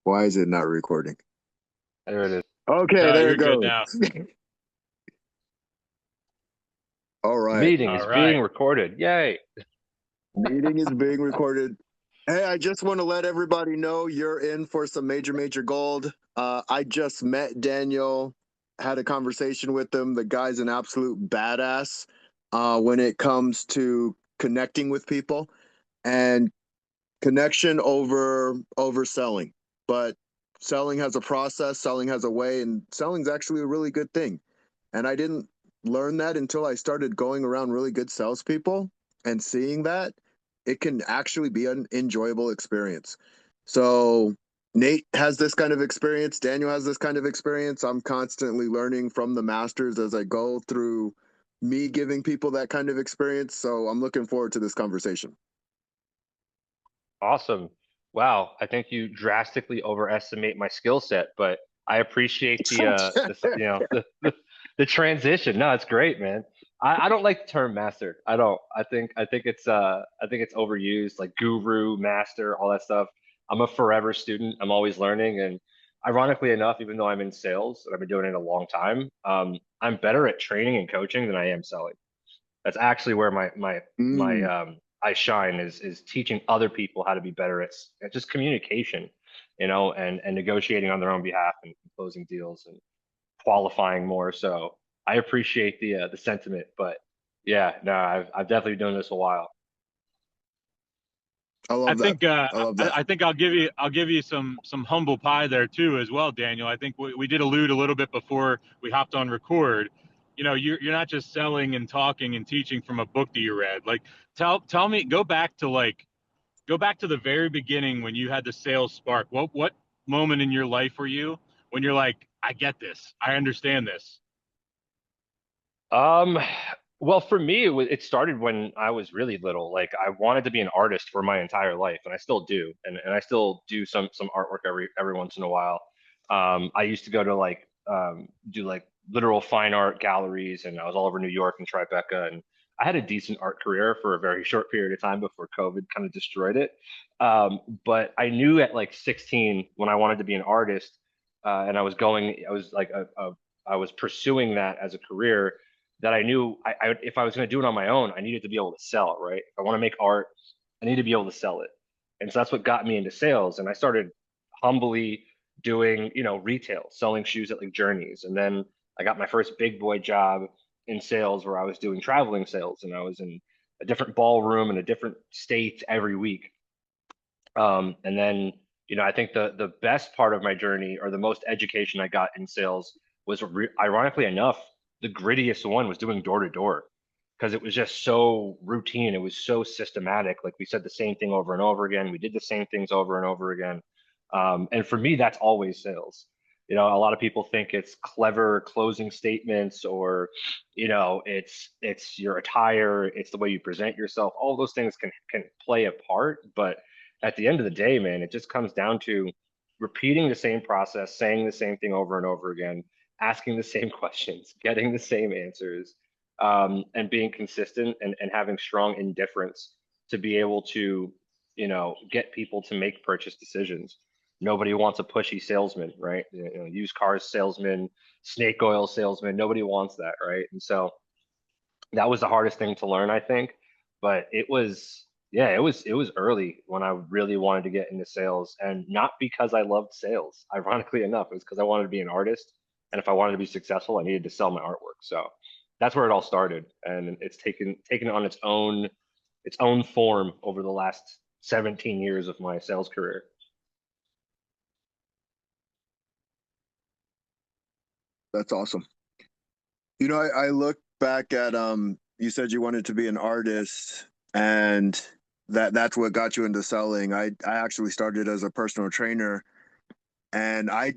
Why is it not recording? There it is. Okay, No, there you're it good goes. now. All right. Meeting All is being right. recorded. Yay. Meeting is being recorded. Hey, I just want to let everybody know you're in for some major, major gold. I just met Daniel, had a conversation with him. The guy's an absolute badass when it comes to connecting with people and connection over selling. But selling has a process, selling has a way, and selling's actually a really good thing. And I didn't learn that until I started going around really good salespeople and seeing that it can actually be an enjoyable experience. So Nate has this kind of experience. Daniel has this kind of experience. I'm constantly learning from the masters as I go through me giving people that kind of experience. So I'm looking forward to this conversation. Awesome. Wow. I think you drastically overestimate my skill set, but I appreciate the transition. No, it's great, man. I don't like the term master. I don't. I think it's overused, like guru, master, all that stuff. I'm a forever student. I'm always learning. And ironically enough, even though I'm in sales and I've been doing it a long time, I'm better at training and coaching than I am selling. That's actually where my Mm. I shine is teaching other people how to be better at just communication, and negotiating on their own behalf and closing deals and qualifying more. So I appreciate the sentiment, but yeah, no, I've definitely been doing this a while. I I love that. think I love that. I think I'll give you some humble pie there too as well, Daniel. I think we did allude a little bit before we hopped on record. You know, you're not just selling and talking and teaching from a book that you read. Like, tell me, go back to the very beginning when you had the sales spark. What moment in your life were you when you're like, I get this, I understand this? Um, well, for me, it started when I was really little. Like I wanted to be an artist for my entire life, and I still do, and I still do some artwork every once in a while. I used to go to do like literal fine art galleries, and I was all over New York and Tribeca, and I had a decent art career for a very short period of time before COVID kind of destroyed it. But I knew at like 16 when I wanted to be an artist, and I was like I was pursuing that as a career that I knew if I was going to do it on my own, I needed to be able to sell it, right? If I want to make art, I need to be able to sell it. And so that's what got me into sales. And I started humbly doing, retail, selling shoes at like Journeys. And then I got my first big boy job in sales where I was doing traveling sales and I was in a different ballroom in a different state every week. And then, I think the best part of my journey or the most education I got in sales was ironically enough, the grittiest one was doing door to door because it was just so routine. It was so systematic. Like we said the same thing over and over again. We did the same things over and over again. And for me, that's always sales. A lot of people think it's clever closing statements or, it's your attire, it's the way you present yourself. All those things can play a part, but at the end of the day, man, it just comes down to repeating the same process, saying the same thing over and over again, asking the same questions, getting the same answers, and being consistent and having strong indifference to be able to, get people to make purchase decisions. Nobody wants a pushy salesman, right? Used cars salesman, snake oil salesman. Nobody wants that, right? And so that was the hardest thing to learn, I think. But yeah, it was early when I really wanted to get into sales, and not because I loved sales. Ironically enough, it was because I wanted to be an artist, and if I wanted to be successful, I needed to sell my artwork. So that's where it all started, and it's taken on its own form over the last 17 years of my sales career. That's awesome. I look back at you said you wanted to be an artist and that's what got you into selling. I actually started as a personal trainer and I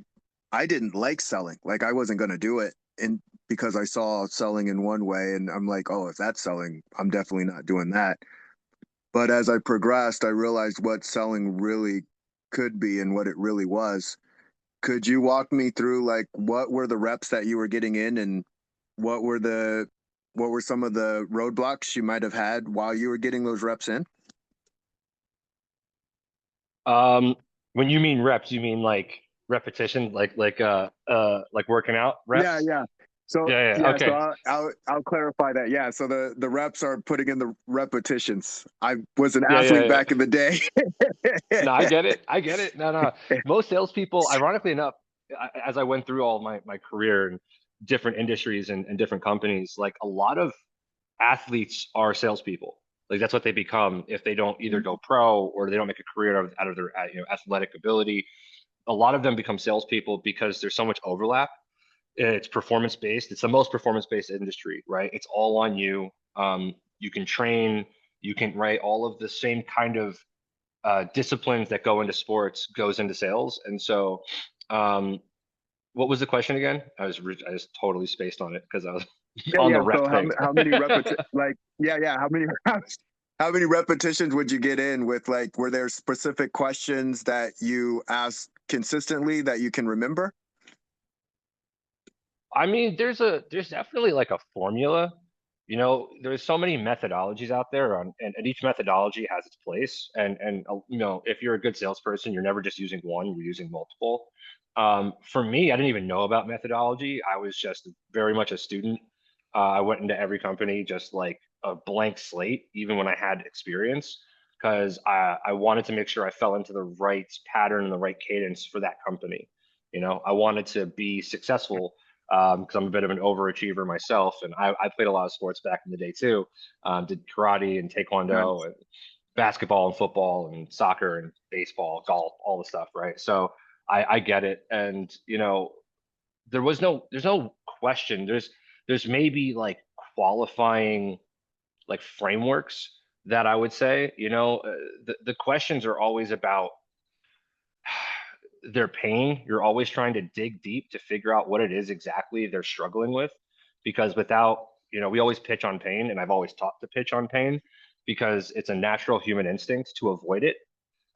didn't like selling. Like I wasn't going to do it and because I saw selling in one way and I'm like, "Oh, if that's selling, I'm definitely not doing that." But as I progressed, I realized what selling really could be and what it really was. Could you walk me through like what were the reps that you were getting in and what were the what were some of the roadblocks you might have had while you were getting those reps in? When you mean reps, you mean like repetition, like working out Yeah, reps? yeah. So Yeah, yeah. yeah, so Okay. I'll clarify that. Yeah, so the reps are putting in the repetitions. I was an Yeah, yeah, athlete yeah. back in the day. No, I get it. I get it. No, no. Most salespeople, ironically enough, as I went through all my career in different industries and different companies, like a lot of athletes are salespeople. Like that's what they become if they don't either go pro or they don't make a career out of their athletic ability. A lot of them become salespeople because there's so much overlap. It's performance based. It's the most performance based industry, right? It's all on you. You can train. You can write all of the same kind of disciplines that go into sports goes into sales. And so, um, what was the question again? I just totally spaced on it because I was Yeah, on the yeah. rep So thing. how many like yeah, yeah, how many repetitions would you get in with, like, were there specific questions that you asked consistently that you can remember? I mean, there's definitely like a formula. There's so many methodologies out there and each methodology has its place. And if you're a good salesperson, you're never just using one, you're using multiple. For me, I didn't even know about methodology. I was just very much a student. I went into every company just like a blank slate, even when I had experience, because I wanted to make sure I fell into the right pattern and the right cadence for that company. I wanted to be successful because I'm a bit of an overachiever myself, and I played a lot of sports back in the day too. Did karate and taekwondo Nice. and basketball and football and soccer and baseball, golf, all the stuff, right? So I get it, and there's no question. There's maybe like qualifying like frameworks that I would say. The questions are always about their pain. You're always trying to dig deep to figure out what it is exactly they're struggling with. Because we always pitch on pain, and I've always taught to pitch on pain because it's a natural human instinct to avoid it,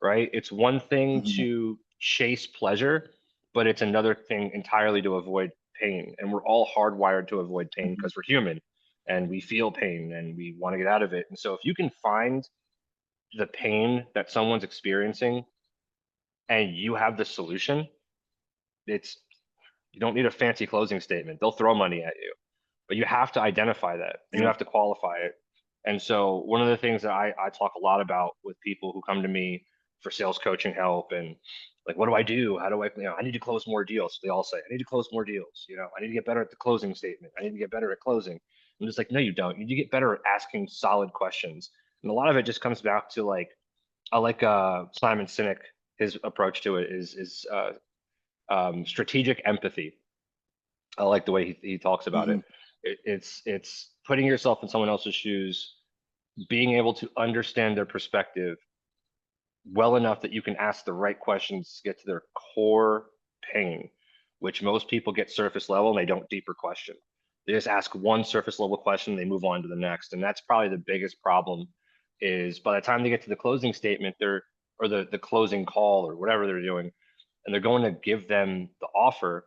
right? It's one thing Mhm. to chase pleasure, but it's another thing entirely to avoid pain. And we're all hardwired to avoid pain Mhm. because we're human and we feel pain and we want to get out of it. And so if you can find the pain that someone's experiencing and you have the solution, it's you don't need a fancy closing statement. They'll throw money at you, but you have to identify that and you Yeah. have to qualify it. And so one of the things that I talk a lot about with people who come to me for sales coaching help and like, what do I do? How do I need to close more deals. They all say, I need to close more deals. I need to get better at the closing statement. I need to get better at closing. I'm just like, no, you don't. You need to get better at asking solid questions. And a lot of it just comes back to like, I like Simon Sinek. His approach to it is strategic empathy. I like the way he talks about it. Mhm. It's putting yourself in someone else's shoes, being able to understand their perspective well enough that you can ask the right questions to get to their core pain, which most people get surface level and they don't deeper question. They just ask one surface level question, they move on to the next, and that's probably the biggest problem. Is by the time they get to the closing statement, or the closing call or whatever they're doing, and they're going to give them the offer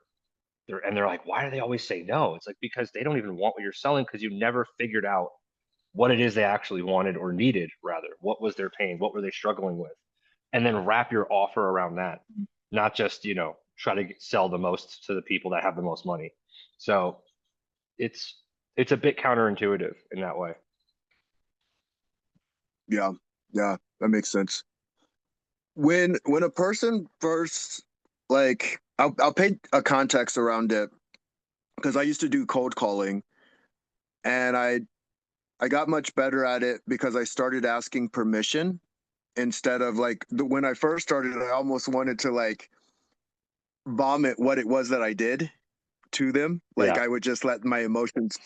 they're like, why do they always say no? It's like because they don't even want what you're selling because you never figured out what it is they actually wanted or needed, rather. What was their pain? What were they struggling with? And then wrap your offer around that, not just, try to sell the most to the people that have the most money. So it's it's a bit counterintuitive in that way. Yeah. Yeah, that makes sense. When a person first, like, I'll paint a context around it because I used to do cold calling, and I got much better at it because I started asking permission instead of, like, when I first started, I almost wanted to, like, vomit what it was that I did to them. Like, Yeah. I would just let my emotions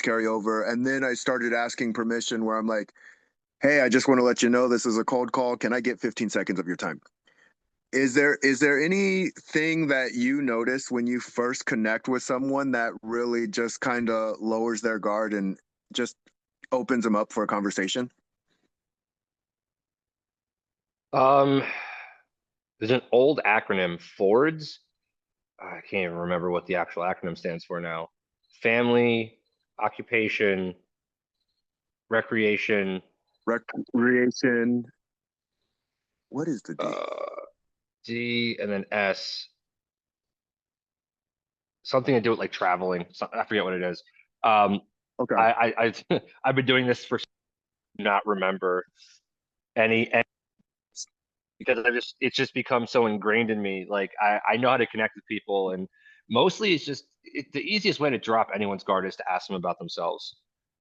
carry over, and then I started asking permission where I'm like, "Hey, I just want to let you know this is a cold call. Can I get 15 seconds of your time?" Is there anything that you notice when you first connect with someone that really just kind of lowers their guard and just opens them up for a conversation? Um, there's an old acronym, Fords. I can't even remember what the actual acronym stands for now. Family, occupation, recreation, Recreation. What is the uh, D? D and then S, something to do with like traveling. I forget what it is. Um, Okay. I've been doing this for not remember any because it's just become so ingrained in me. Like I know how to connect with people, and mostly it's just the easiest way to drop anyone's guard is to ask them about themselves.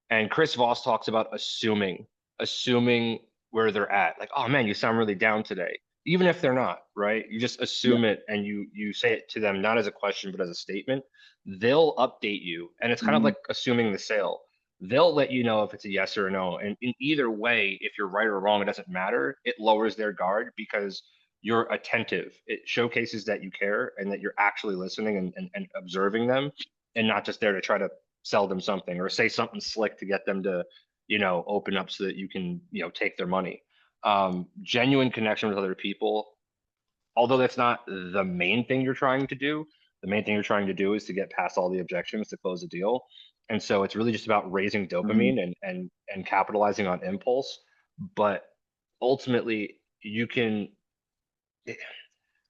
And Chris Voss talks about assuming where they're at. Like, oh man, you sound really down today, even if they're not, right? You just Yeah. assume it, and you say it to them not as a question but as a statement. They'll update you, and it's kind of Mhm. like assuming the sale. They'll let you know if it's a yes or a no. And in either way, if you're right or wrong, it doesn't matter. It lowers their guard because you're attentive. It showcases that you care and that you're actually listening and observing them and not just there to try to sell them something or say something slick to get them to, open up so that you can, take their money. Genuine connection with other people, although that's not the main thing you're trying to do, the main thing you're trying to do is to get past all the objections to close a deal. And so it's really just about raising Mhm. dopamine and capitalizing on impulse. But ultimately, you can.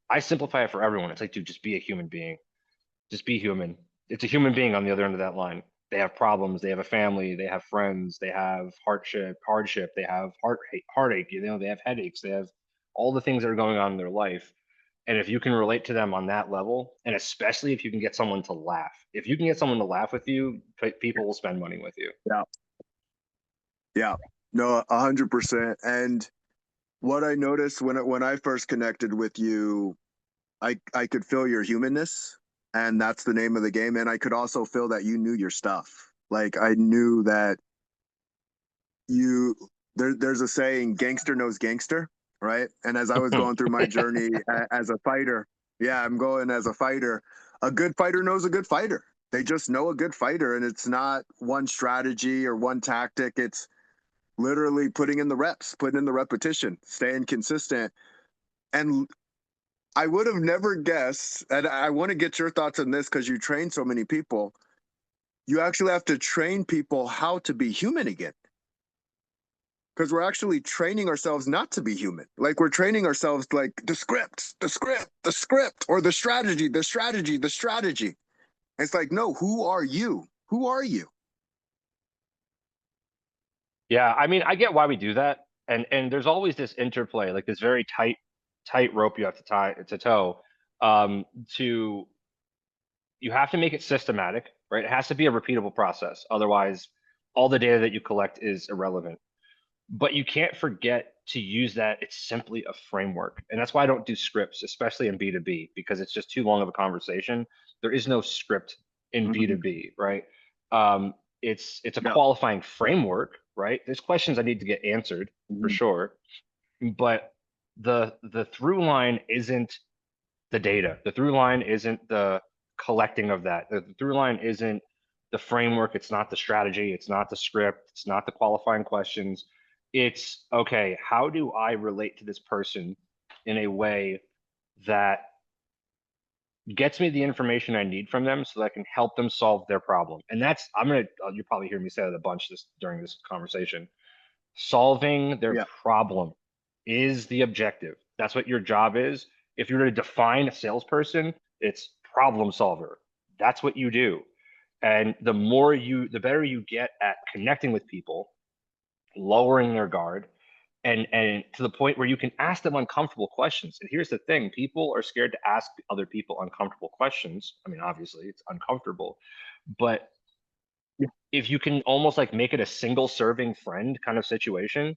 I simplify it for everyone. It's like, dude, just be a human being. Just be human. It's a human being on the other end of that line. They have problems. They have a family. They have friends. They have hardship. They have heartache. They have headaches. They have all the things that are going on in their life. And if you can relate to them on that level, and especially if you can get someone to laugh, if you can get someone to laugh with you, people will spend money with you. Yeah. Yeah. No, 100%. And what I noticed when I first connected with you, I could feel your humanness, and that's the name of the game. And I could also feel that you knew your stuff. Like I knew that you there's a saying, gangster knows gangster, right? And as I was going through my journey as a fighter, yeah, I'm going as a fighter. A good fighter knows a good fighter. They just know a good fighter, and it's not one strategy or one tactic. It's literally putting in the reps, putting in the repetition, staying consistent. And I would have never guessed, and I want to get your thoughts on this because you train so many people. You actually have to train people how to be human again. Because we're actually training ourselves not to be human. Like we're training ourselves like the script, or the strategy, the strategy, the strategy. It's like, no, who are you? Who are you? Yeah, I mean, I get why we do that, and there's always this interplay, like this very tight rope you have to tie to toe. Um, to you have to make it systematic, right? It has to be a repeatable process. Otherwise, all the data that you collect is irrelevant. But you can't forget to use that. It's simply a framework. And that's why I don't do scripts, especially in B2B, because it's just too long of a conversation. There is no script in Mm-hmm. B2B, right? Um, it's a Yeah. qualifying framework, right? There's questions I need to get answered for Mm-hmm. sure. But the through line isn't the data. The through line isn't the collecting of that. The through line isn't the framework. It's not the strategy. It's not the script. It's not the qualifying questions. It's okay, how do I relate to this person in a way that gets me the information I need from them so that I can help them solve their problem? And you'll probably hear me say that a bunch during this conversation. Solving their Yeah. problem is the objective. That's what your job is. If you're to define a salesperson, it's problem solver. That's what you do. And the better you get at connecting with people, lowering their guard, and to the point where you can ask them uncomfortable questions. And here's the thing, people are scared to ask other people uncomfortable questions. I mean, obviously, it's uncomfortable, but if you can almost like make it a single serving friend kind of situation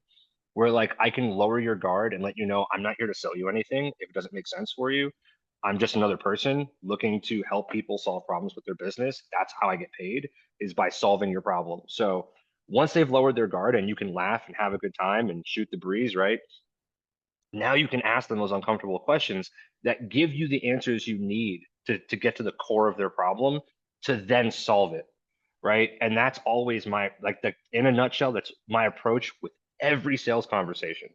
where like I can lower your guard and let you know I'm not here to sell you anything if it doesn't make sense for you. I'm just another person looking to help people solve problems with their business. That's how I get paid, is by solving your problem. So once they've lowered their guard and you can laugh and have a good time and shoot the breeze, right? Now you can ask them those uncomfortable questions that give you the answers you need to get to the core of their problem to then solve it, right? And that's always in a nutshell, that's my approach with every sales conversation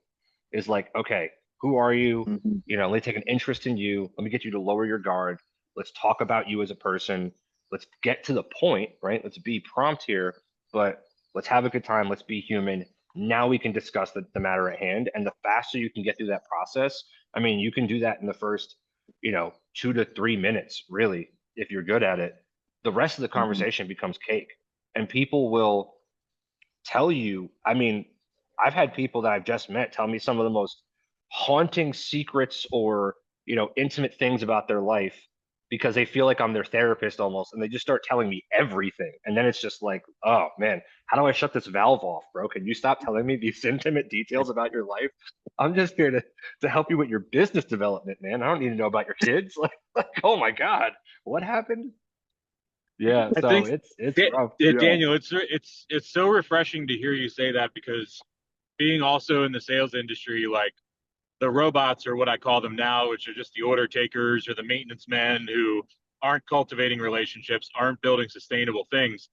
is like, okay, who are you? Mm-hmm. Let me take an interest in you. Let me get you to lower your guard. Let's talk about you as a person. Let's get to the point, right? Let's be prompt here, but let's have a good time. Let's be human. Now we can discuss the matter at hand. And the faster you can get through that process, I mean, you can do that in the first, 2 to 3 minutes, really, if you're good at it. The rest of the conversation becomes cake, and people will tell you. I mean, I've had people that I've just met tell me some of the most haunting secrets or, intimate things about their life because they feel like I'm their therapist almost, and they just start telling me everything. And then it's just like, oh man, how do I shut this valve off, bro? Can you stop telling me these intimate details about your life? I'm just here to help you with your business development, man. I don't need to know about your kids. Like, oh my God, what happened? Yeah, I so think, it's rough. Yeah. Daniel, it's so refreshing to hear you say that, because being also in the sales industry, like the robots, or what I call them now, which are just the order takers or the maintenance men who aren't cultivating relationships, aren't building sustainable things.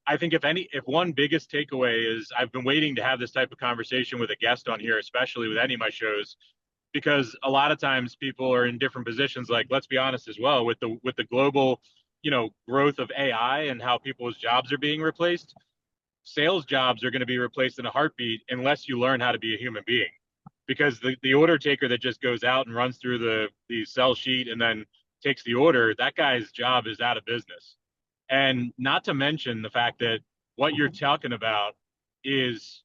I think if one biggest takeaway is, I've been waiting to have this type of conversation with a guest on here, especially with any of my shows, because a lot of times people are in different positions. Like, let's be honest as well, with the global, growth of AI and how people's jobs are being replaced, sales jobs are going to be replaced in a heartbeat unless you learn how to be a human being. Because the order taker that just goes out and runs through the sell sheet and then takes the order, that guy's job is out of business. And not to mention the fact that what you're talking about is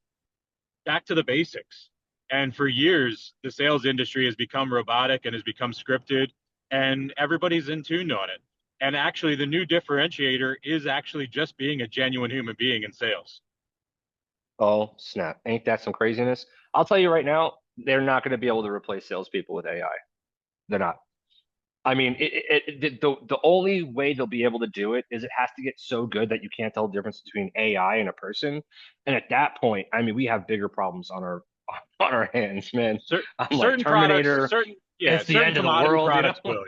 back to the basics. And for years, the sales industry has become robotic and has become scripted, and everybody's in tune on it. And actually, the new differentiator is actually just being a genuine human being in sales. Oh, snap. Ain't that some craziness? I'll tell you right now, they're not going to be able to replace salespeople with AI. They're not. I mean, the only way they'll be able to do it is it has to get so good that you can't tell the difference between AI and a person. And at that point, I mean, we have bigger problems on our on our hands, man. I'm like Certain products, Terminator. It's the certain end of the commodity world, products will,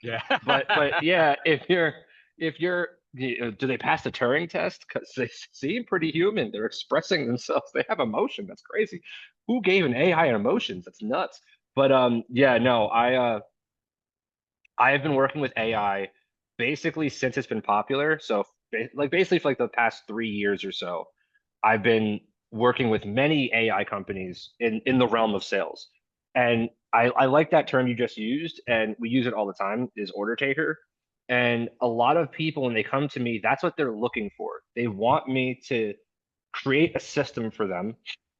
yeah. But yeah, if you're do they pass the Turing test? Because they seem pretty human. They're expressing themselves. They have emotion. That's crazy. Who gave an AI emotions? That's nuts. But yeah, no, I have been working with AI basically since it's been popular. So like basically for like the past 3 years or so, I've been working with many AI companies in the realm of sales. And I like that term you just used, and we use it all the time, is order taker. And a lot of people, when they come to me, that's what they're looking for. They want me to create a system for them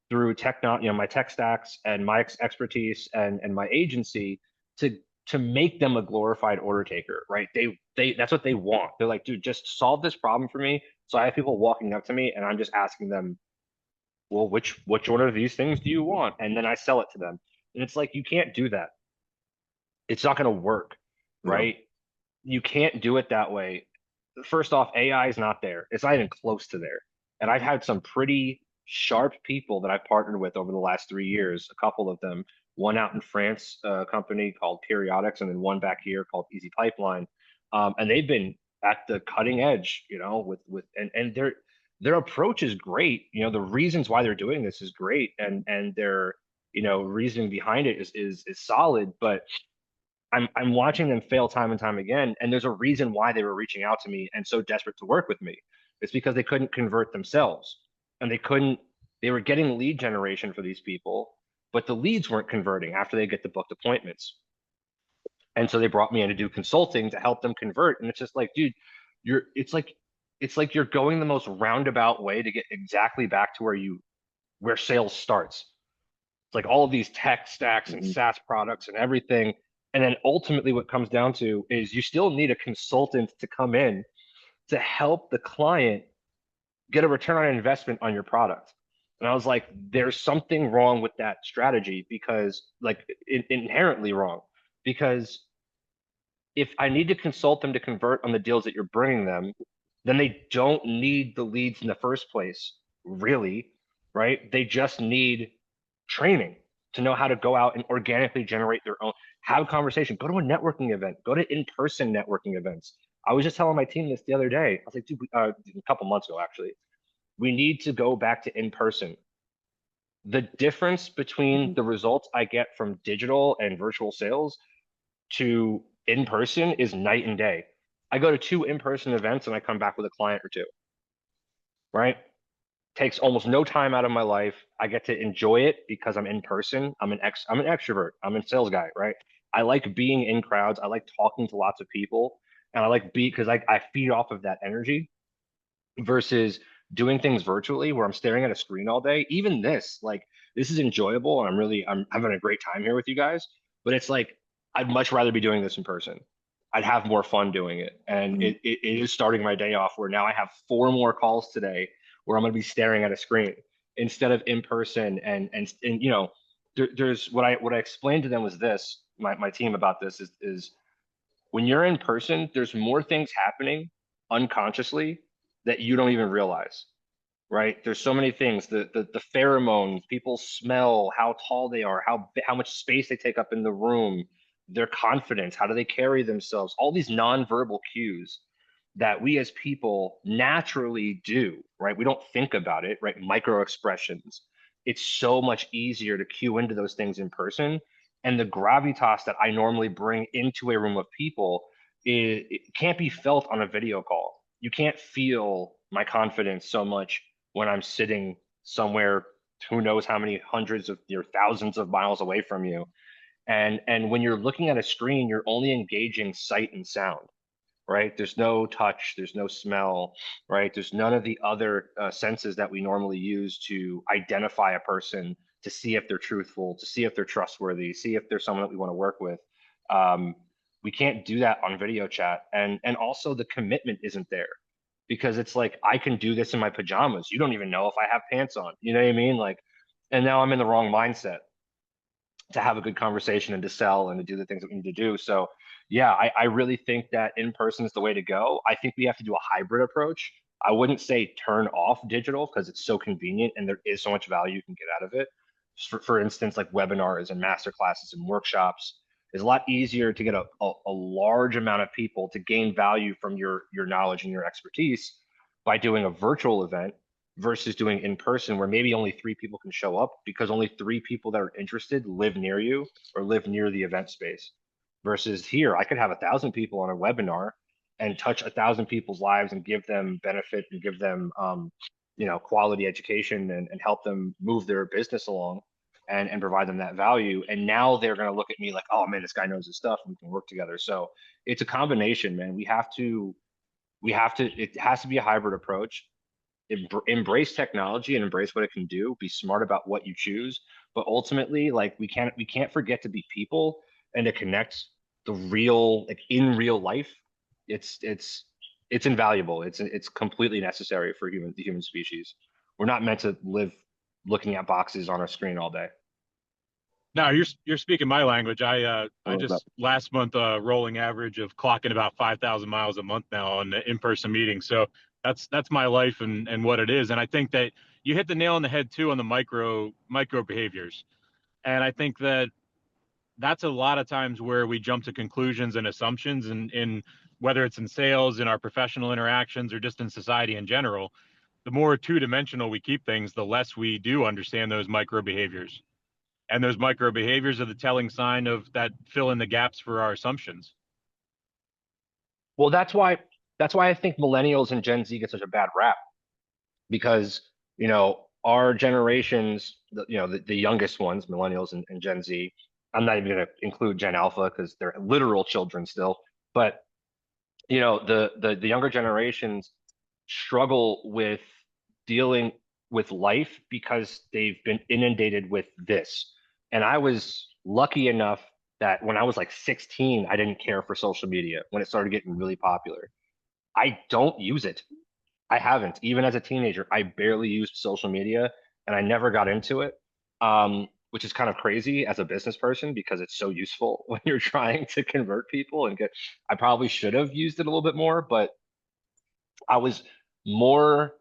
through my tech stacks and my expertise and my agency to to make them a glorified order taker, right? They that's what they want. They're like, dude, just solve this problem for me. So I have people walking up to me and I'm just asking them, well, which one of these things do you want? And then I sell it to them. And it's like, you can't do that. It's not going to work, Yeah. right? You can't do it that way. First off, AI is not there. It's not even close to there. And I've had some pretty sharp people that I've partnered with over the last 3 years, a couple of them, one out in France, a company called Periodics, and then one back here called Easy Pipeline. And they've been at the cutting edge, and their approach is great. The reasons why they're doing this is great, and their reasoning behind it is solid, but I'm watching them fail time and time again, and there's a reason why they were reaching out to me and so desperate to work with me. It's because they couldn't convert themselves, and they were getting lead generation for these people, but the leads weren't converting after they get the booked appointments. And so they brought me in to do consulting to help them convert. And it's just like, dude, you're it's like you're going the most roundabout way to get exactly back to where sales starts. It's like all of these tech stacks and Mhm. SaaS products and everything. And then ultimately, what comes down to is you still need a consultant to come in to help the client get a return on investment on your product. And I was like, there's something wrong with that strategy because, like, inherently wrong. Because if I need to consult them to convert on the deals that you're bringing them, then they don't need the leads in the first place, really, right? They just need training to know how to go out and organically generate their own, have a conversation, go to a networking event, go to in-person networking events. I was just telling my team this the other day. I was like, dude, a couple months ago, actually, we need to go back to in-person. The difference between the results I get from digital and virtual sales to in person is night and day. I go to two in person events and I come back with a client or two, right? takes almost no time out of my life. I get to enjoy it because I'm in person. I'm an extrovert. I'm a sales guy, right? I like being in crowds. I like talking to lots of people, and I like because I feed off of that energy versus doing things virtually where I'm staring at a screen all day. Even this, like, this is enjoyable, and I'm having a great time here with you guys. But it's like I'd much rather be doing this in person. I'd have more fun doing it, and it is starting my day off where now I have 4 more calls today where I'm going to be staring at a screen instead of in person. And you know, there's what I explained to them was this. My team about this is when you're in person, there's more things happening unconsciously that you don't even realize, right? There's so many things, the pheromones, people smell, how tall they are, how much space they take up in the room, their confidence, how do they carry themselves, all these nonverbal cues that we as people naturally do, right? We don't think about it, right? Micro expressions. It's so much easier to cue into those things in person. And the gravitas that I normally bring into a room of people, it can't be felt on a video call. You can't feel my confidence so much when I'm sitting somewhere, who knows how many hundreds of or thousands of miles away from you. And when you're looking at a screen, you're only engaging sight and sound, right? There's no touch, there's no smell, right? There's none of the other senses that we normally use to identify a person, to see if they're truthful, to see if they're trustworthy, see if they're someone that we want to work with. Um, we can't do that on video chat, and also the commitment isn't there because it's like I can do this in my pajamas. You don't even know if I have pants on. You know what I mean? Like, and now I'm in the wrong mindset to have a good conversation and to sell and to do the things that we need to do. So yeah, I really think that in person is the way to go. I think we have to do a hybrid approach. I wouldn't say turn off digital because it's so convenient and there is so much value you can get out of it. For instance, like webinars and master classes and workshops is a lot easier to get a large amount of people to gain value from your knowledge and your expertise by doing a virtual event versus doing in person where maybe only 3 people can show up because only 3 people that are interested live near you or live near the event space. Versus here, I could have 1,000 people on a webinar and touch 1,000 people's lives and give them benefit and give them quality education and help them move their business along and provide them that value. And now they're going to look at me like, oh man, this guy knows his stuff and we can work together. So it's a combination, man. It has to be a hybrid approach. Embrace technology and embrace what it can do, be smart about what you choose, but ultimately, like, we can't forget to be people and to connect the real, like, in real life. It's invaluable. It's completely necessary for the human species. We're not meant to live looking at boxes on a screen all day. No, you're speaking my language. I just last month rolling average of clocking about 5,000 miles a month now on the in-person meetings. So that's my life and what it is. And I think that you hit the nail on the head too on the micro behaviors. And I think that that's a lot of times where we jump to conclusions and assumptions, and in whether it's in sales, in our professional interactions, or just in society in general. The more two-dimensional we keep things, the less we do understand those micro behaviors. And those micro behaviors are the telling sign of that fill in the gaps for our assumptions. Well, that's why I think millennials and Gen Z get such a bad rap because our generations, the youngest ones, millennials and Gen Z. I'm not even going to include Gen Alpha because they're literal children still. But the younger generations struggle with dealing with life because they've been inundated with this. And I was lucky enough that when I was like 16, I didn't care for social media when it started getting really popular. I don't use it. I haven't. Even as a teenager, I barely used social media and I never got into it, which is kind of crazy as a business person because it's so useful when you're trying to convert people and get. I probably should have used it a little bit more, but I was more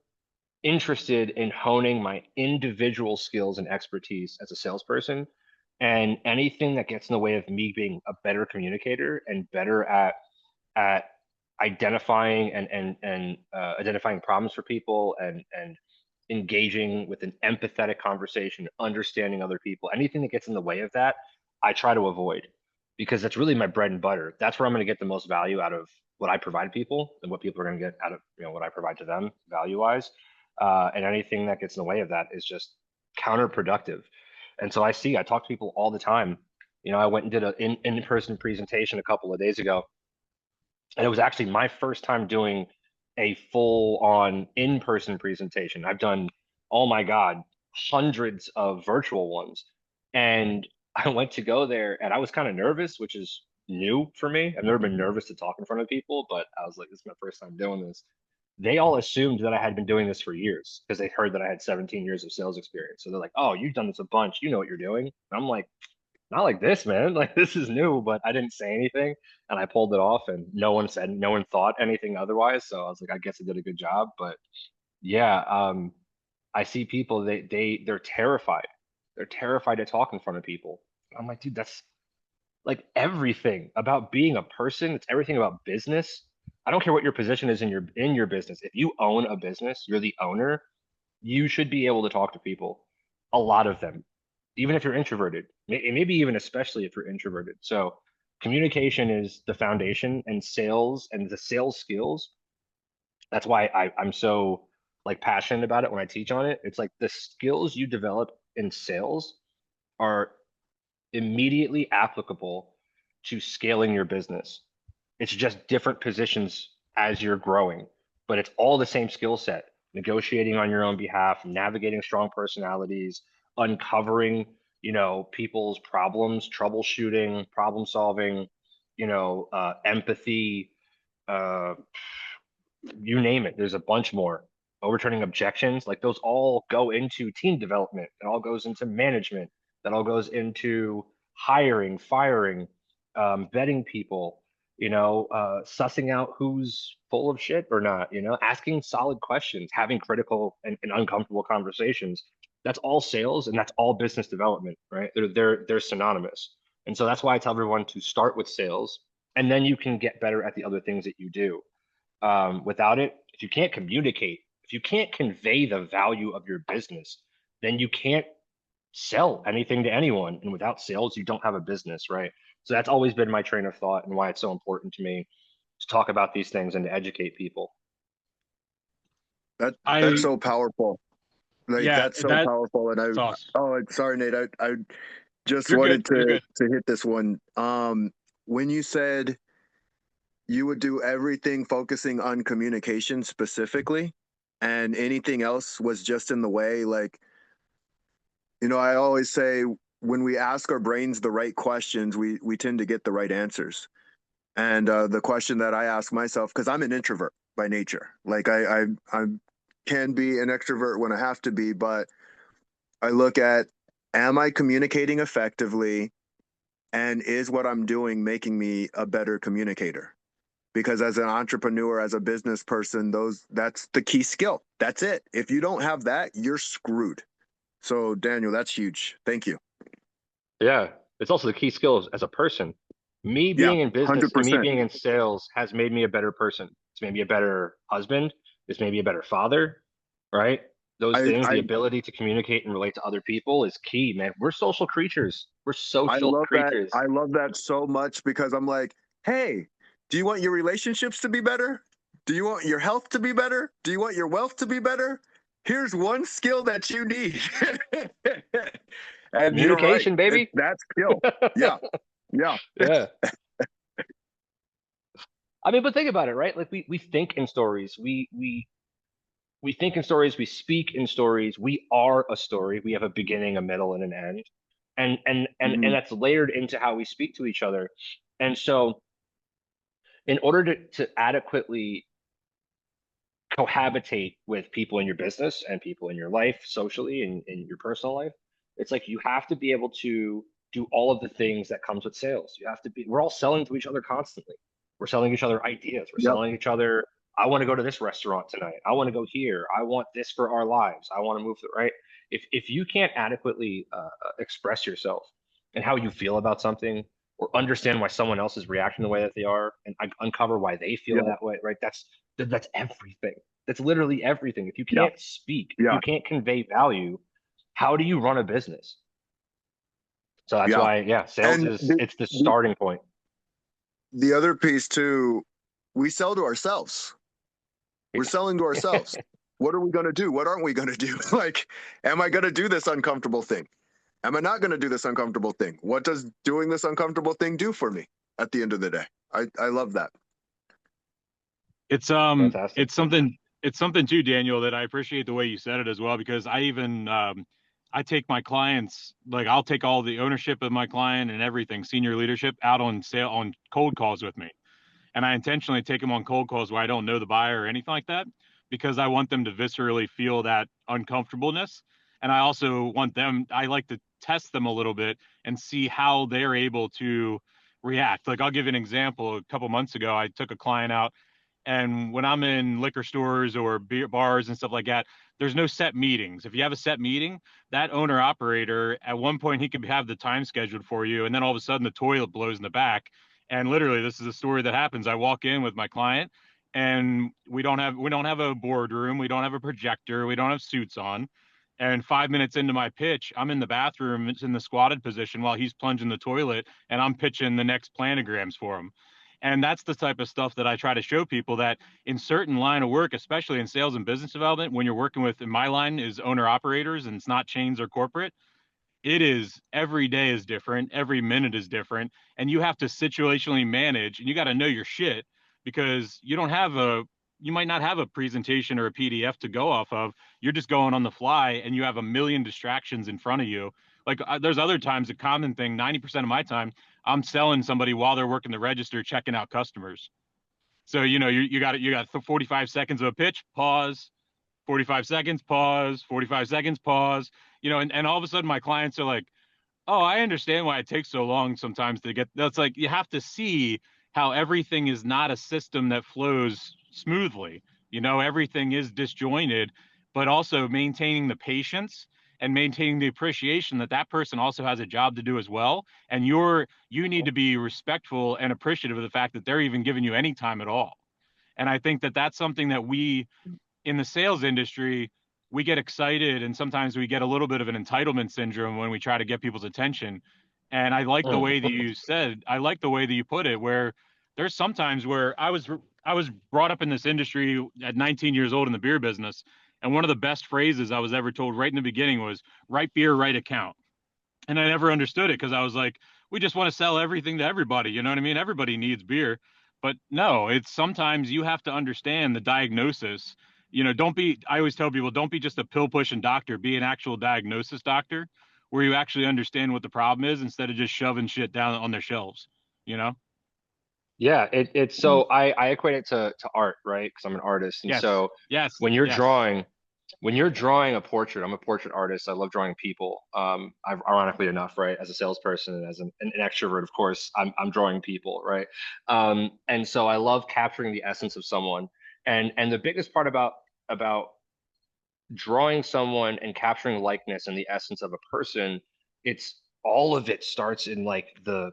interested in honing my individual skills and expertise as a salesperson. And anything that gets in the way of me being a better communicator and better at identifying and identifying problems for people and engaging with an empathetic conversation, understanding other people, anything that gets in the way of that, I try to avoid because that's really my bread and butter. That's where I'm going to get the most value out of what I provide people and what people are going to get out of what I provide to them value wise. And anything that gets in the way of that is just counterproductive. And so I talk to people all the time. I went and did an in-person presentation a couple of days ago, and it was actually my first time doing a full-on in-person presentation. I've done, oh my God, hundreds of virtual ones. And I went to go there and I was kind of nervous, which is new for me. I've never been nervous to talk in front of people, but I was like, this is my first time doing this. They all assumed that I had been doing this for years because they heard that I had 17 years of sales experience. So they're like, oh, you've done this a bunch. You know what you're doing. And I'm like, not like this, man. Like this is new, but I didn't say anything and I pulled it off and no one thought anything otherwise. So I was like, I guess I did a good job. But yeah, I see people, they're terrified. They're terrified to talk in front of people. I'm like, dude, that's like everything about being a person. It's everything about business. I don't care what your position is in your business. If you own a business, you're the owner, you should be able to talk to people, a lot of them, even if you're introverted, maybe even especially if you're introverted. So communication is the foundation, and sales and the sales skills. That's why I'm so like passionate about it when I teach on it. It's like the skills you develop in sales are immediately applicable to scaling your business. It's just different positions as you're growing, but it's all the same skill set. Negotiating on your own behalf, navigating strong personalities, uncovering, people's problems, troubleshooting, problem solving, empathy, uh, you name it. There's a bunch more. Overturning objections, like those all go into team development. It all goes into management. That all goes into hiring, firing, vetting people, sussing out who's full of shit or not, asking solid questions, having critical and uncomfortable conversations. That's all sales and that's all business development, right? They're synonymous. And so that's why I tell everyone to start with sales, and then you can get better at the other things that you do. Without it, if you can't communicate, if you can't convey the value of your business, then you can't sell anything to anyone. And without sales, you don't have a business, right? So that's always been my train of thought and why it's so important to me to talk about these things and to educate people. That's so powerful. Like Yeah, that's so powerful. And sorry, Nate. I just You're wanted good. to hit this one. When you said you would do everything focusing on communication specifically, and anything else was just in the way, like, I always say when we ask our brains the right questions, we tend to get the right answers. And the question that I ask myself, because I'm an introvert by nature, like I can be an extrovert when I have to be, but I look at, am I communicating effectively, and is what I'm doing making me a better communicator? Because as an entrepreneur, as a business person, that's the key skill. That's it. If you don't have that, you're screwed. So Daniel, that's huge. Thank you. Yeah, it's also the key skills as a person. Me Yeah, being in business and me 100%. being in sales has made me a better person. It's made me a better husband. It's made me a better father, right? Those things, I the ability to communicate and relate to other people is key, man. We're social creatures. We're I social love that. creatures. I love that so much because I'm like, hey, do you want your relationships to be better? Do you want your health to be better? Do you want your wealth to be better? Here's one skill that you need. And you're right. Communication, baby. That's skill. Yeah. Yeah. Yeah. I mean, but think about it, right? Like we think in stories. We think in stories, we speak in stories, we are a story. We have a beginning, a middle, and an end. And Mhm. that's layered into how we speak to each other. And so in order to adequately cohabitate with people in your business and people in your life socially and in your personal life, it's like you have to be able to do all of the things that comes with sales. We're all selling to each other constantly. We're selling each other ideas. We're Yep. selling each other, I want to go to this restaurant tonight. I want to go here. I want this for our lives. I want to move to, right? If you can't adequately express yourself and how you feel about something, or understand why someone else is reacting the way that they are, and uncover why they feel Yep. that way, right? That's everything. That's literally everything. If you Yeah. can't speak, if Yeah. you can't convey value, how do you run a business? So that's Yeah. why, yeah, sales And is it's the starting point. the other piece too, we sell to ourselves. We're selling to ourselves. what are we going to do? What aren't we going to do? Like, am I going to do this uncomfortable thing? Am I not going to do this uncomfortable thing? What does doing this uncomfortable thing do for me at the end of the day? I love that. Fantastic. It's something too, Daniel, that I appreciate the way you said it as well, because I even I take my clients, like I'll take all the ownership of my client and everything, senior leadership, out on cold calls with me. And I intentionally take them on cold calls where I don't know the buyer or anything like that, because I want them to viscerally feel that uncomfortableness. And I also want them, I like to test them a little bit and see how they're able to react. Like I'll give you an example. A couple months ago, I took a client out, and when I'm in liquor stores or beer bars and stuff like that, there's no set meetings. If you have a set meeting, that owner operator, at one point, he could have the time scheduled for you. And then all of a sudden the toilet blows in the back. And literally, this is a story that happens. I walk in with my client, and we don't have a boardroom. We don't have a projector. We don't have suits on. And 5 minutes into my pitch, I'm in the bathroom. It's in the squatted position while he's plunging the toilet, and I'm pitching the next planograms for him. And that's the type of stuff that I try to show people, that in certain line of work, especially in sales and business development, when you're working with, in my line is owner operators, and it's not chains or corporate, it is, every day is different, every minute is different, and you have to situationally manage, and you got to know your shit, because you might not have a presentation or a PDF to go off of. You're just going on the fly, and you have a million distractions in front of you. Like there's other times, a common thing, 90% of my time, I'm selling somebody while they're working the register, checking out customers. So you got 45 seconds of a pitch, pause, 45 seconds, pause, 45 seconds, pause, and all of a sudden my clients are like, oh, I understand why it takes so long sometimes to get. That's like, you have to see how everything is not a system that flows smoothly. Everything is disjointed, but also maintaining the patience and maintaining the appreciation that that person also has a job to do as well. And you need to be respectful and appreciative of the fact that they're even giving you any time at all. And I think that that's something that we, in the sales industry, we get excited, and sometimes we get a little bit of an entitlement syndrome when we try to get people's attention. And Mm. I like the way that you put it, where there's sometimes where I was brought up in this industry at 19 years old in the beer business. And one of the best phrases I was ever told right in the beginning was, right beer, right account. And I never understood it, because I was like, we just want to sell everything to everybody. You know what I mean? Everybody needs beer. But no, it's sometimes you have to understand the diagnosis. I always tell people, don't be just a pill pushing doctor, be an actual diagnosis doctor, where you actually understand what the problem is, instead of just shoving shit down on their shelves, you know? Yeah, it's so I equate it to art, right? Because I'm an artist, and Yes, so yes, when you're yes. drawing, when you're drawing a portrait, I'm a portrait artist. I love drawing people. Ironically enough, right? As a salesperson and as an extrovert, of course, I'm drawing people, right? And so I love capturing the essence of someone. And the biggest part about drawing someone and capturing likeness and the essence of a person, it's all of it starts in like the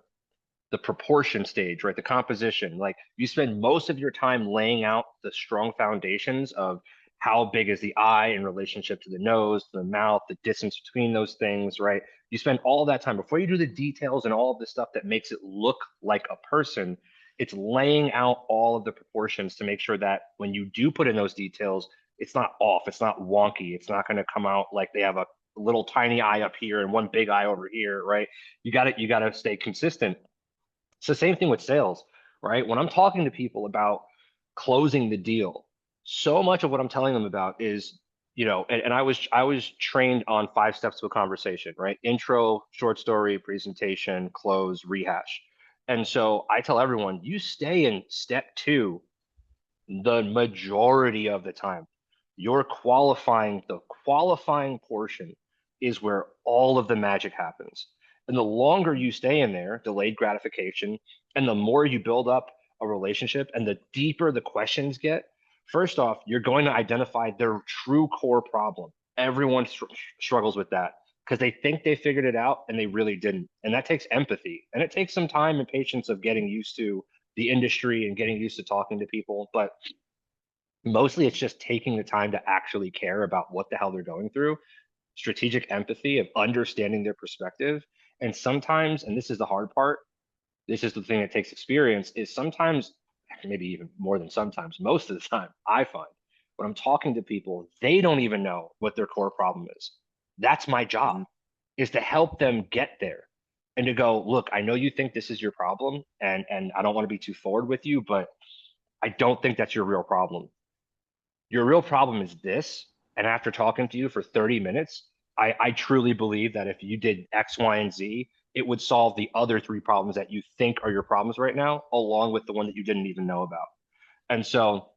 proportion stage, right? The composition. Like you spend most of your time laying out the strong foundations of how big is the eye in relationship to the nose, to the mouth, the distance between those things, right? You spend all that time before you do the details and all of the stuff that makes it look like a person. It's laying out all of the proportions to make sure that when you do put in those details, it's not off, it's not wonky, it's not going to come out like they have a little tiny eye up here and one big eye over here, right? You got to stay consistent. It's the same thing with sales, right? When I'm talking to people about closing the deal, so much of what I'm telling them about is, and I was trained on 5 steps to a conversation, right? Intro, short story, presentation, close, rehash. And so I tell everyone, you stay in step 2 the majority of the time. The qualifying portion is where all of the magic happens. And the longer you stay in there, delayed gratification, and the more you build up a relationship and the deeper the questions get, first off, you're going to identify their true core problem. Everyone struggles with that because they think they figured it out and they really didn't. And that takes empathy, and it takes some time and patience of getting used to the industry and getting used to talking to people. But mostly it's just taking the time to actually care about what the hell they're going through, strategic empathy of understanding their perspective. And sometimes, and this is the hard part, this is the thing that takes experience, is sometimes, maybe even more than sometimes, most of the time, I find when I'm talking to people, they don't even know what their core problem is. That's my job, Mhm. is to help them get there and to go, look, I know you think this is your problem, and I don't want to be too forward with you, but I don't think that's your real problem. Your real problem is this. And after talking to you for 30 minutes, I truly believe that if you did X, Y, and Z, it would solve the other three problems that you think are your problems right now, along with the one that you didn't even know about. And so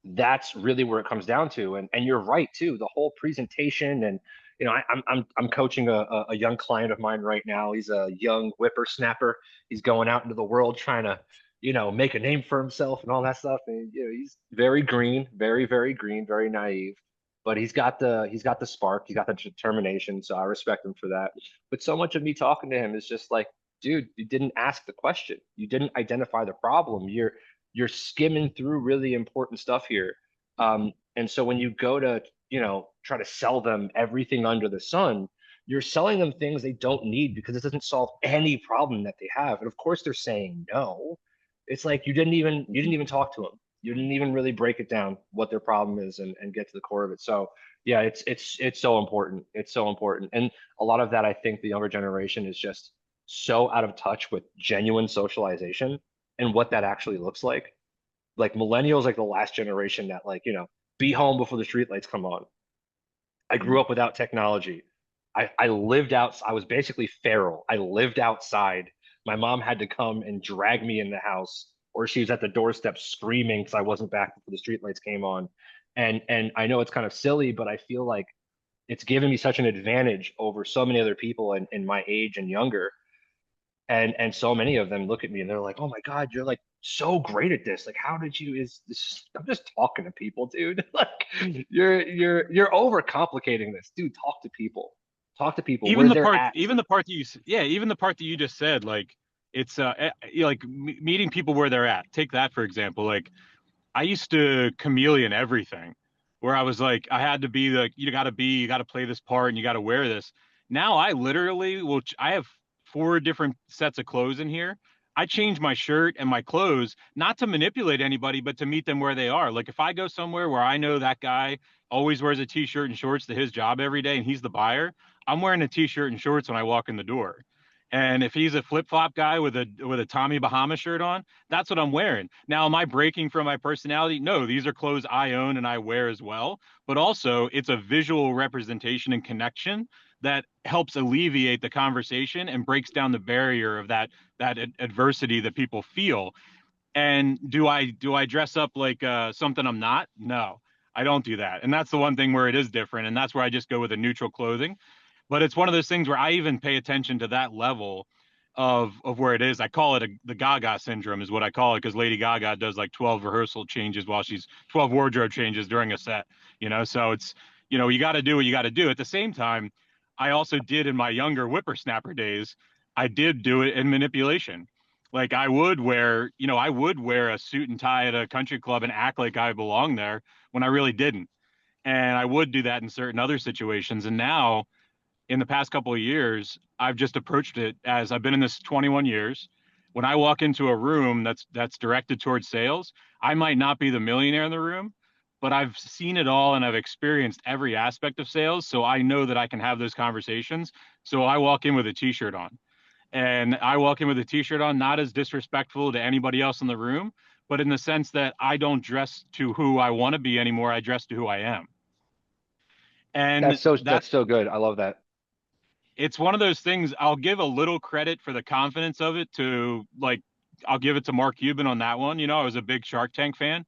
that's really where it comes down to. And you're right too. The whole presentation, and I'm coaching a young client of mine right now. He's a young whippersnapper. He's going out into the world trying to make a name for himself and all that stuff. And he's very green, very very green, very naive. But he's got the spark. He's got the determination. So I respect him for that. But so much of me talking to him is just like, dude, you didn't ask the question. You didn't identify the problem. You're skimming through really important stuff here. And so when you go to, try to sell them everything under the sun, you're selling them things they don't need because it doesn't solve any problem that they have. And of course they're saying no. It's like you didn't even talk to them. You didn't even really break it down what their problem is and get to the core of it. So yeah, it's so important. It's so important. And a lot of that, I think the younger generation is just so out of touch with genuine socialization and what that actually looks like. Like millennials, like the last generation that be home before the streetlights come on. I grew Mhm. up without technology. I lived out. I was basically feral. I lived outside. My mom had to come and drag me in the house, or she was at the doorstep screaming because I wasn't back before the streetlights came on. And I know it's kind of silly, but I feel like it's given me such an advantage over so many other people in my age and younger, and so many of them look at me and they're like, "Oh my God, you're like so great at this. Like, how did you?" Is this? I'm just talking to people, dude. Like, you're overcomplicating this, dude. Talk to people. Talk to people Even where the they're part, at. even the part that yeah, even the part that you just said, like it's like meeting people where they're at. Take that for example. Like I used to chameleon everything, where I was like, I had to be like, you got to play this part, and you got to wear this. Now I literally will. I have four different sets of clothes in here. I change my shirt and my clothes not to manipulate anybody, but to meet them where they are. Like if I go somewhere where I know that guy always wears a t-shirt and shorts to his job every day, and he's the buyer, I'm wearing a t-shirt and shorts when I walk in the door. And if he's a flip-flop guy with a Tommy Bahama shirt on, that's what I'm wearing. Now, am I breaking from my personality? No, these are clothes I own and I wear as well. But also, it's a visual representation and connection that helps alleviate the conversation and breaks down the barrier of that adversity that people feel. And do I dress up like something I'm not? No, I don't do that. And that's the one thing where it is different. And that's where I just go with a neutral clothing. But it's one of those things where I even pay attention to that level of where it is. I call it the Gaga syndrome is what I call it, because Lady Gaga does like 12 rehearsal changes while she's 12 wardrobe changes during a set, so it's, you got to do what you got to do. At the same time, I also did in my younger whippersnapper days, I did do it in manipulation. Like I would wear a suit and tie at a country club and act like I belonged there when I really didn't. And I would do that in certain other situations. And now in the past couple of years, I've just approached it as I've been in this 21 years. When I walk into a room that's directed towards sales, I might not be the millionaire in the room, but I've seen it all and I've experienced every aspect of sales. So I know that I can have those conversations. So I walk in with a t-shirt on. And I walk in with a t-shirt on, not as disrespectful to anybody else in the room, but in the sense that I don't dress to who I want to be anymore. I dress to who I am. And That's so good. I love that. it's one of those things. I'll give a little credit for the confidence of it to, like, I'll give it to Mark Cuban on that one. I was a big Shark Tank fan.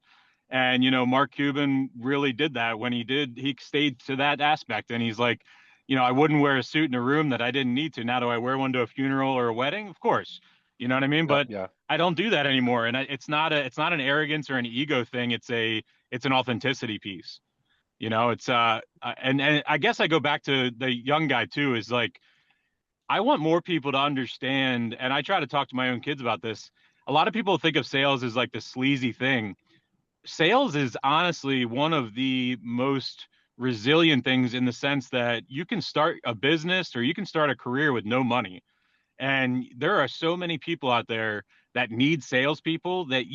And, Mark Cuban really did that when he stayed to that aspect. And he's like, I wouldn't wear a suit in a room that I didn't need to. Now, do I wear one to a funeral or a wedding? Of course. You know what I mean? Yep, But yeah. I don't do that anymore. And it's not an arrogance or an ego thing. It's an authenticity piece. And I guess I go back to the young guy too, is like, I want more people to understand, and I try to talk to my own kids about this. A lot of people think of sales as like the sleazy thing. Sales is honestly one of the most resilient things, in the sense that you can start a business or you can start a career with no money. And there are so many people out there that need salespeople that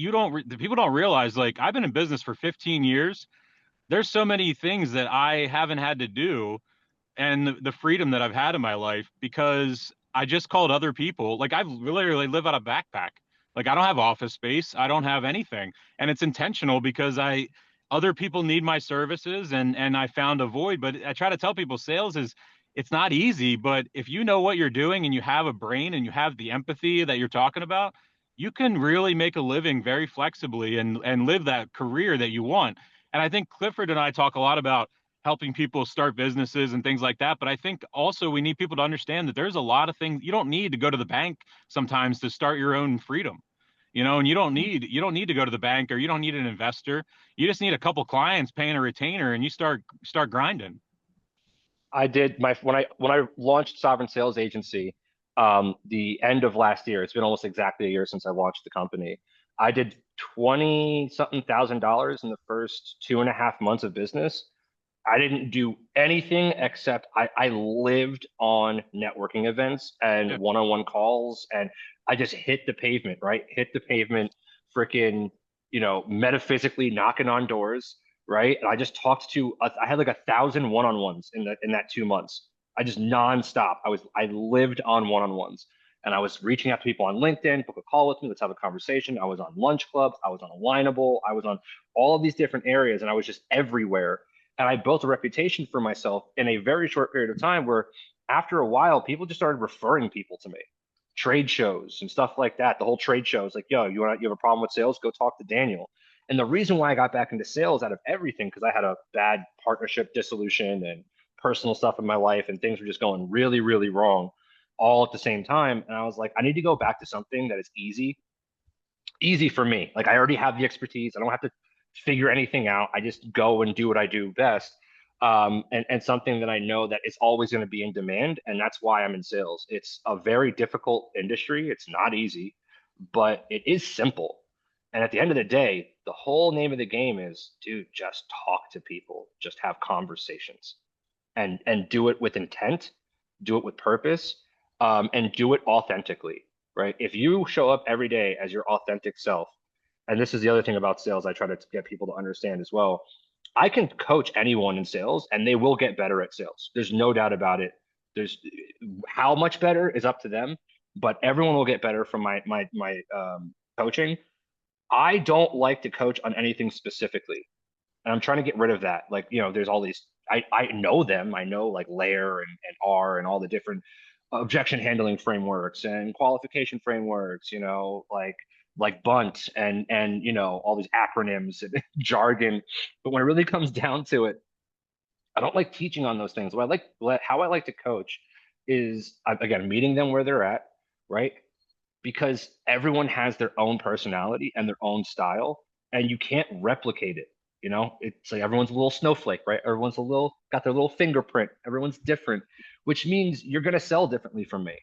the people don't realize. Like, I've been in business for 15 years. There's so many things that I haven't had to do, and the freedom that I've had in my life because I just called other people. Like, I literally live out of backpack. Like, I don't have office space. I don't have anything. And it's intentional because other people need my services, and I found a void. But I try to tell people sales it's not easy, but if you know what you're doing and you have a brain and you have the empathy that you're talking about, you can really make a living very flexibly and live that career that you want. And I think Clifford and I talk a lot about helping people start businesses and things like that. But I think also we need people to understand that there's a lot of things you don't need to go to the bank sometimes to start your own freedom. And you don't need to go to the bank, or you don't need an investor. You just need a couple clients paying a retainer, and you start grinding. I did when I launched Sovereign Sales Agency, the end of last year. It's been almost exactly a year since I launched the company. I did 20 something thousand dollars in the first 2.5 months of business. I didn't do anything except I lived on networking events and Yeah. one-on-one calls, and I just hit the pavement, right? Hit the pavement, freaking, metaphysically knocking on doors, right? And I just talked to, I had like 1,000 one-on-ones in that 2 months. I just nonstop. I lived on one-on-ones, and I was reaching out to people on LinkedIn, book a call with me, let's have a conversation. I was on lunch clubs, I was on Alignable, I was on all of these different areas, and I was just everywhere. And I built a reputation for myself in a very short period of time where after a while, people just started referring people to me. Trade shows and stuff like that. The whole trade shows like, yo, you have a problem with sales? Go talk to Daniel. And the reason why I got back into sales out of everything, because I had a bad partnership dissolution and personal stuff in my life, and things were just going really, really wrong all at the same time. And I was like, I need to go back to something that is easy for me. Like, I already have the expertise. I don't have to figure anything out. I just go and do what I do best. And something that I know that is always going to be in demand. And that's why I'm in sales. It's a very difficult industry. It's not easy, but it is simple. And at the end of the day, the whole name of the game is, dude, just talk to people, just have conversations, and do it with intent, do it with purpose, and do it authentically, right? If you show up every day as your authentic self, and this is the other thing about sales I try to get people to understand as well. I can coach anyone in sales and they will get better at sales. There's no doubt about it. There's how much better is up to them, but everyone will get better from my coaching. I don't like to coach on anything specifically, and I'm trying to get rid of that. Like, there's all these, I know them. I know like Layer and R and all the different objection handling frameworks and qualification frameworks, like Bunt and all these acronyms and jargon. But when it really comes down to it, I don't like teaching on those things. How I like to coach is, again, meeting them where they're at, right? Because everyone has their own personality and their own style, and you can't replicate it. It's like everyone's a little snowflake, right? Everyone's got their little fingerprint. Everyone's different, which means you're going to sell differently from me,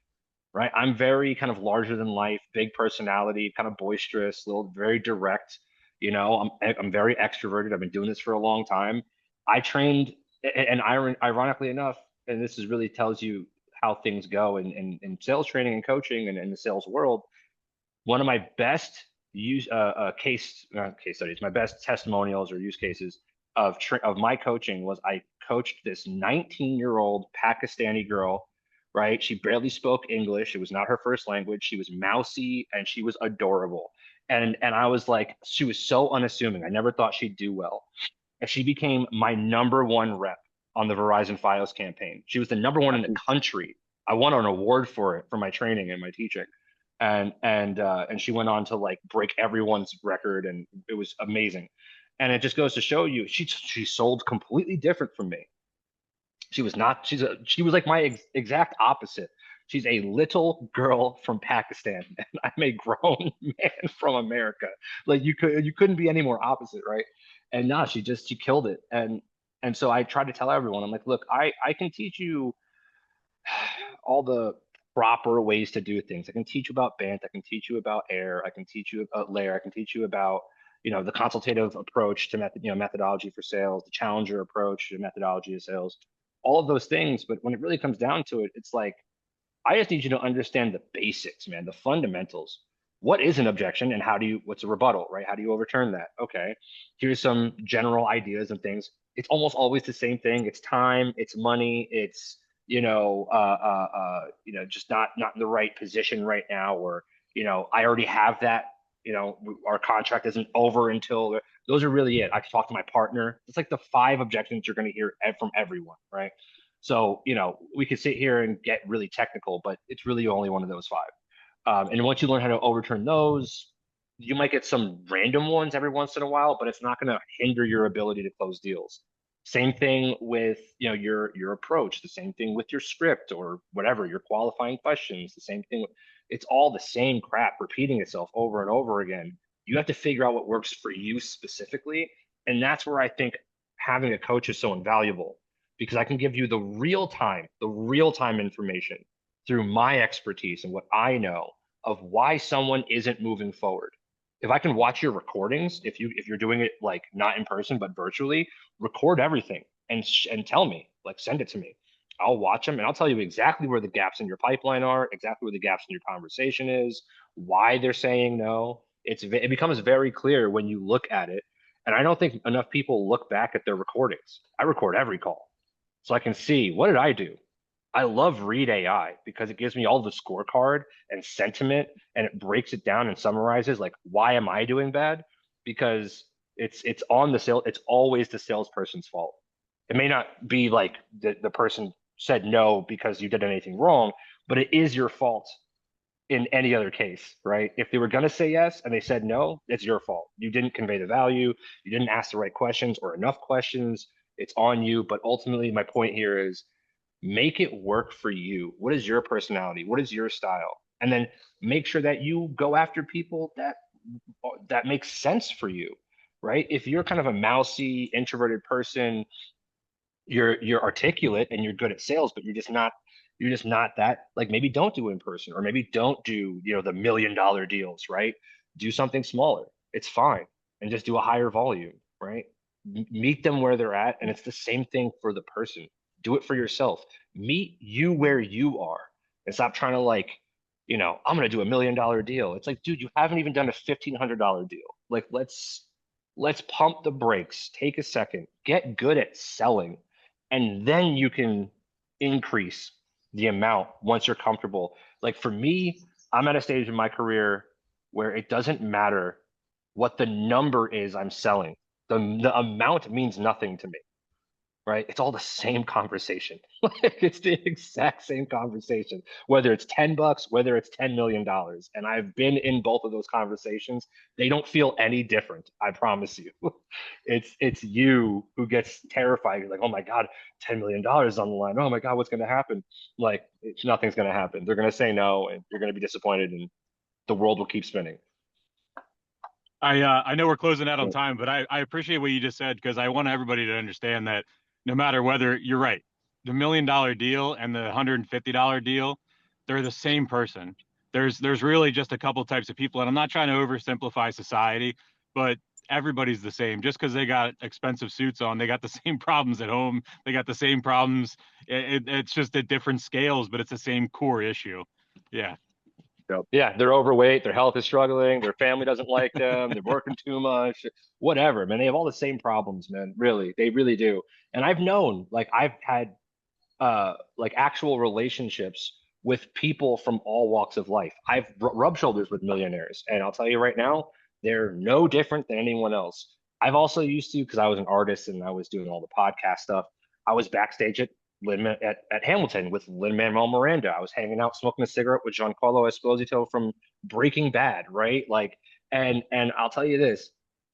right? I'm very kind of larger than life, big personality, kind of boisterous, little, very direct. I'm very extroverted. I've been doing this for a long time. I trained, and ironically enough, and this is really tells you how things go in sales training and coaching and in the sales world. One of my best case studies, my best testimonials or use cases of my coaching was I coached this 19-year-old Pakistani girl, right? She barely spoke English. It was not her first language. She was mousy and she was adorable. And I was like, she was so unassuming. I never thought she'd do well. And she became my number one rep on the Verizon Fios campaign. She was the number one in the country. I won an award for it for my training and my teaching. And she went on to like break everyone's record, and it was amazing. And it just goes to show you, she sold completely different from me. She was not. She was like my exact opposite. She's a little girl from Pakistan, and I'm a grown man from America. Like, you couldn't be any more opposite, right? And no, she killed it. And so I try to tell everyone, I'm like, look, I can teach you all the proper ways to do things. I can teach you about Bant. I can teach you about Air. I can teach you about Layer. I can teach you about the consultative approach to methodology for sales, the challenger approach to methodology of sales, all of those things. But when it really comes down to it, it's like I just need you to understand the basics, man, the fundamentals. what is an objection and what's a rebuttal, right? How do you overturn that? Okay, here's some general ideas and things. It's almost always the same thing. It's time, it's money, it's, just not in the right position right now, or, I already have that, our contract isn't over until, those are really it. I can talk to my partner. It's like the five objections you're going to hear from everyone, right? So, we could sit here and get really technical, but it's really only one of those five. And once you learn how to overturn those, you might get some random ones every once in a while, but it's not going to hinder your ability to close deals. Same thing with, your approach. The same thing with your script or whatever, your qualifying questions. The same thing. It's all the same crap repeating itself over and over again. You have to figure out what works for you specifically, and that's where I think having a coach is so invaluable, because I can give you the real time information through my expertise and what I know of why someone isn't moving forward. If I can watch your recordings, if you're doing it like not in person but virtually, record everything and tell me, like send it to me. I'll watch them and I'll tell you exactly where the gaps in your pipeline are, exactly where the gaps in your conversation is, why they're saying no. It becomes very clear when you look at it. And I don't think enough people look back at their recordings. I record every call so I can see, what did I do? I love Read AI because it gives me all the scorecard and sentiment, and it breaks it down and summarizes like, why am I doing bad? Because it's on the sale. It's always the salesperson's fault. It may not be like the person said no because you did anything wrong, but it is your fault in any other case, right? If they were going to say yes and they said no, it's your fault. You didn't convey the value. You didn't ask the right questions or enough questions. It's on you. But ultimately, my point here is, make it work for you. What is your personality? What is your style? And then make sure that you go after people that makes sense for you, right? If you're kind of a mousy, introverted person, you're articulate and you're good at sales, but you're just not that, like, maybe don't do in person, or maybe don't do, the $1 million deals, right? Do something smaller. It's fine. And just do a higher volume, right? Meet them where they're at. And it's the same thing for the person. Do it for yourself. Meet you where you are, and stop trying to, like, I'm going to do $1 million deal. It's like, dude, you haven't even done a $1,500 deal. Like, let's pump the brakes, take a second, get good at selling, and then you can increase the amount once you're comfortable. Like for me, I'm at a stage in my career where it doesn't matter what the number is I'm selling. The amount means nothing to me, right? It's all the same conversation. Like, it's the exact same conversation, whether it's $10, whether it's $10 million. And I've been in both of those conversations. They don't feel any different. I promise you. It's you who gets terrified. You're like, oh my God, $10 million on the line. Oh my God, what's going to happen? Like, nothing's going to happen. They're going to say no, and you're going to be disappointed, and the world will keep spinning. I know we're closing out on time, but I appreciate what you just said, because I want everybody to understand that no matter whether you're right, the $1 million deal and the $150 deal, they're the same person. There's really just a couple types of people, and I'm not trying to oversimplify society, but everybody's the same. Just because they got expensive suits on, they got the same problems at home. They got the same problems. It's just at different scales, but it's the same core issue. Yeah. Yeah, they're overweight, their health is struggling, their family doesn't like them, they're working too much, whatever, man. They have all the same problems, man. Really, they really do. And I've known, like, I've had like actual relationships with people from all walks of life. I've rubbed shoulders with millionaires, and I'll tell you right now, they're no different than anyone else. I've also used to, because I was an artist and I was doing all the podcast stuff. I was backstage at Hamilton with Lin-Manuel Miranda. I was hanging out smoking a cigarette with Giancarlo Esposito from Breaking Bad, right? Like, and I'll tell you this,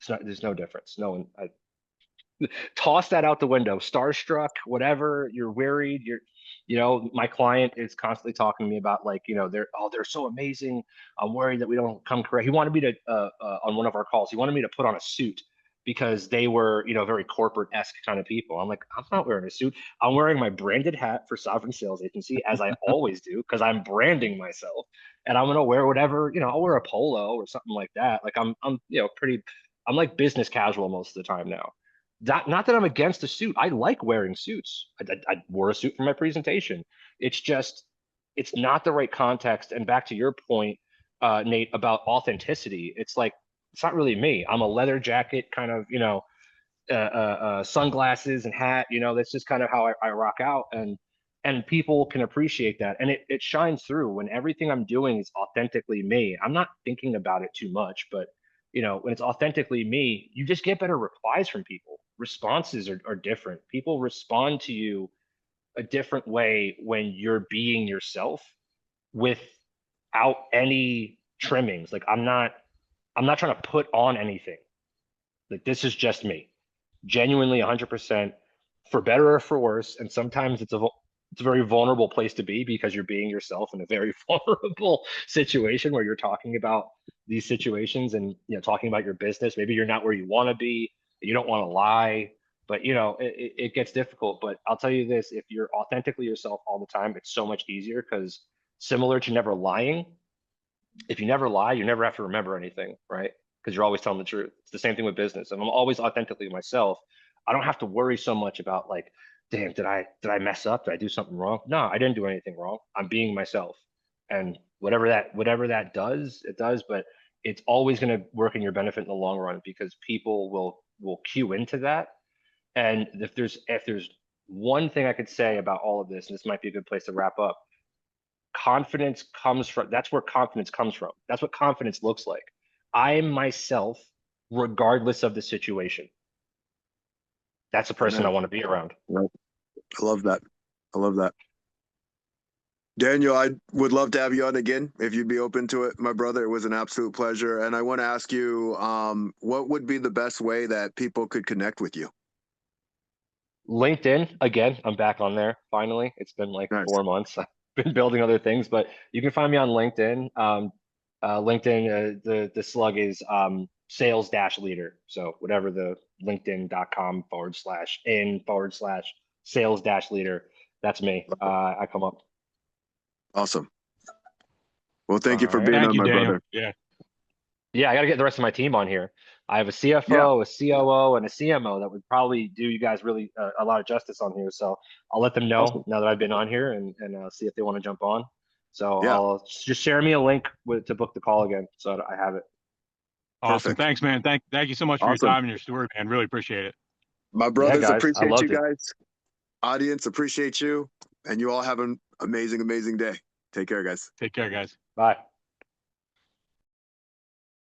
there's no difference. No one, toss that out the window. Starstruck, whatever, you're worried, my client is constantly talking to me about, like, they're so amazing. I'm worried that we don't come correct. He wanted me to on one of our calls, he wanted me to put on a suit because they were, very corporate-esque kind of people. I'm like, I'm not wearing a suit. I'm wearing my branded hat for Sovereign Sales Agency, as I always do, because I'm branding myself. And I'm gonna wear whatever, I'll wear a polo or something like that. Like, I'm pretty, I'm like business casual most of the time now. Not that I'm against a suit. I like wearing suits. I wore a suit for my presentation. It's just, it's not the right context. And back to your point Nate, about authenticity. It's like, it's not really me. I'm a leather jacket kind of, sunglasses and hat, that's just kind of how I rock out. And people can appreciate that. And it shines through when everything I'm doing is authentically me. I'm not thinking about it too much, but when it's authentically me, you just get better replies from people. Responses are different. People respond to you a different way when you're being yourself without any trimmings. Like I'm not trying to put on anything. Like this is just me, genuinely 100%, for better or for worse. And sometimes it's a very vulnerable place to be because you're being yourself in a very vulnerable situation where you're talking about these situations and talking about your business. Maybe you're not where you want to be. You don't want to lie, but it gets difficult. But I'll tell you this: if you're authentically yourself all the time, it's so much easier because similar to never lying, if you never lie, you never have to remember anything, right? Because you're always telling the truth. It's the same thing with business. And I'm always authentically myself. I don't have to worry so much about like, damn, did I mess up? Did I do something wrong? No, I didn't do anything wrong. I'm being myself. And whatever that does, it does, but it's always going to work in your benefit in the long run because people will cue into that. And if there's one thing I could say about all of this, and this might be a good place to wrap up, confidence comes from, that's where confidence comes from. That's what confidence looks like. I am myself regardless of the situation. That's the person I want to be around. I love that. I love that. Daniel, I would love to have you on again if you'd be open to it, my brother. It was an absolute pleasure. And I want to ask you, what would be the best way that people could connect with you? LinkedIn, again, I'm back on there finally. It's been like Nice. 4 months. I've been building other things, but you can find me on LinkedIn. LinkedIn, the slug is sales dash leader. So whatever the linkedin.com/in/sales dash leader, that's me. I come up. Awesome. Well, thank you All for right. being Thank on, you, my Daniel. brother. Yeah, I got to get the rest of my team on here. I have a CFO, Yeah. a COO, and a CMO that would probably do you guys really a lot of justice on here. So I'll let them know Awesome. now that I've been on here and see if they want to jump on. So Yeah. I'll just share me a link to book the call again so that I have it. Awesome. Perfect. Thanks, man. Thank you so much for your Awesome. time and your story, man. Really appreciate it. My Yeah, brothers guys, I appreciate you loved it. guys. Audience appreciate you. And you all have an amazing, amazing day. Take care, guys. Take care, guys. Bye.